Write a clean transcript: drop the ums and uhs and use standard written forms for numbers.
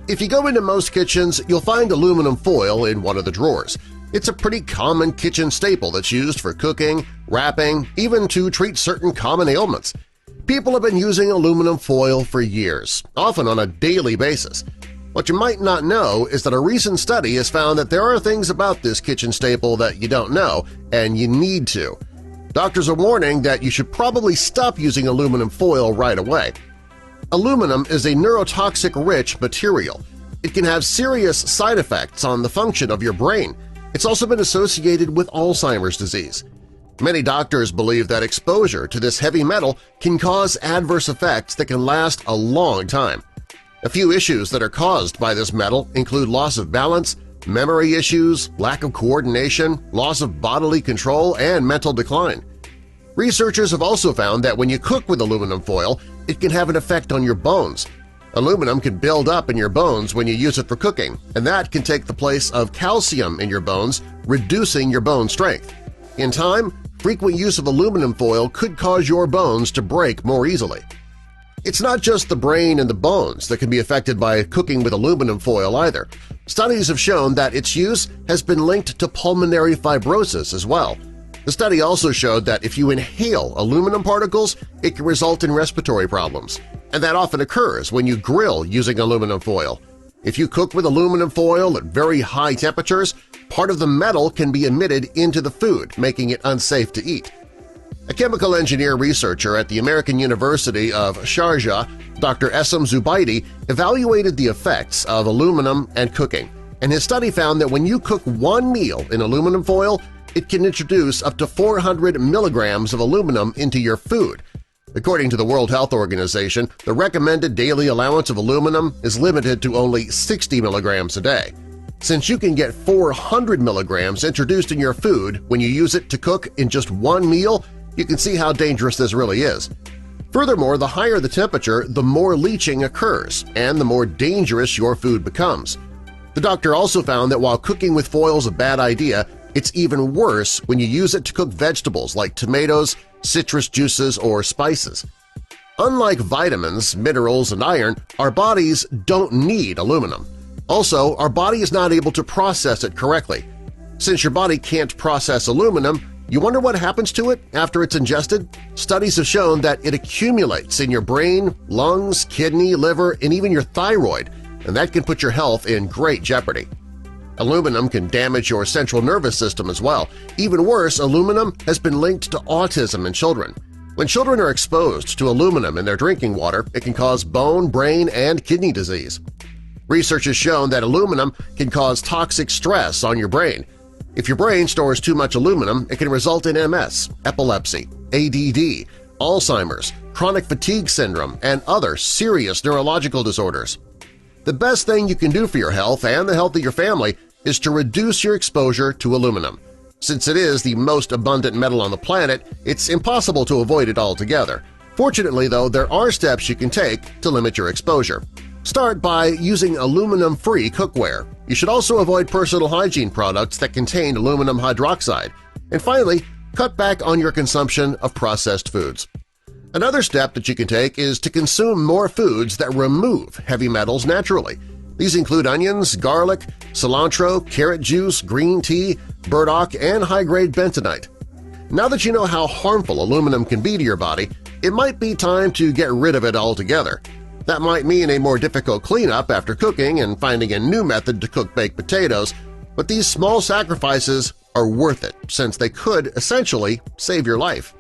If you go into most kitchens, you'll find aluminum foil in one of the drawers. It's a pretty common kitchen staple that's used for cooking, wrapping, even to treat certain common ailments. People have been using aluminum foil for years, often on a daily basis. What you might not know is that a recent study has found that there are things about this kitchen staple that you don't know, and you need to. Doctors are warning that you should probably stop using aluminum foil right away. Aluminum is a neurotoxic-rich material. It can have serious side effects on the function of your brain. It's also been associated with Alzheimer's disease. Many doctors believe that exposure to this heavy metal can cause adverse effects that can last a long time. A few issues that are caused by this metal include loss of balance, memory issues, lack of coordination, loss of bodily control, and mental decline. Researchers have also found that when you cook with aluminum foil, it can have an effect on your bones. Aluminum can build up in your bones when you use it for cooking, and that can take the place of calcium in your bones, reducing your bone strength. In time, frequent use of aluminum foil could cause your bones to break more easily. It's not just the brain and the bones that can be affected by cooking with aluminum foil either. Studies have shown that its use has been linked to pulmonary fibrosis as well. The study also showed that if you inhale aluminum particles, it can result in respiratory problems, and that often occurs when you grill using aluminum foil. If you cook with aluminum foil at very high temperatures, part of the metal can be emitted into the food, making it unsafe to eat. A chemical engineer researcher at the American University of Sharjah, Dr. Essam Zubaidi, evaluated the effects of aluminum and cooking, and his study found that when you cook one meal in aluminum foil, it can introduce up to 400 milligrams of aluminum into your food. According to the World Health Organization, the recommended daily allowance of aluminum is limited to only 60 milligrams a day. Since you can get 400 milligrams introduced in your food when you use it to cook in just one meal, you can see how dangerous this really is. Furthermore, the higher the temperature, the more leaching occurs and the more dangerous your food becomes. The doctor also found that while cooking with foil is a bad idea, it's even worse when you use it to cook vegetables like tomatoes, citrus juices, or spices. Unlike vitamins, minerals, and iron, our bodies don't need aluminum. Also, our body is not able to process it correctly. Since your body can't process aluminum, you wonder what happens to it after it's ingested? Studies have shown that it accumulates in your brain, lungs, kidney, liver, and even your thyroid, and that can put your health in great jeopardy. Aluminum can damage your central nervous system as well. Even worse, aluminum has been linked to autism in children. When children are exposed to aluminum in their drinking water, it can cause bone, brain, and kidney disease. Research has shown that aluminum can cause toxic stress on your brain. If your brain stores too much aluminum, it can result in MS, epilepsy, ADD, Alzheimer's, chronic fatigue syndrome, and other serious neurological disorders. The best thing you can do for your health and the health of your family is to reduce your exposure to aluminum. Since it is the most abundant metal on the planet, it's impossible to avoid it altogether. Fortunately, though, there are steps you can take to limit your exposure. Start by using aluminum-free cookware. You should also avoid personal hygiene products that contain aluminum hydroxide. And finally, cut back on your consumption of processed foods. Another step that you can take is to consume more foods that remove heavy metals naturally. These include onions, garlic, cilantro, carrot juice, green tea, burdock, and high-grade bentonite. Now that you know how harmful aluminum can be to your body, it might be time to get rid of it altogether. That might mean a more difficult cleanup after cooking and finding a new method to cook baked potatoes, but these small sacrifices are worth it since they could essentially save your life.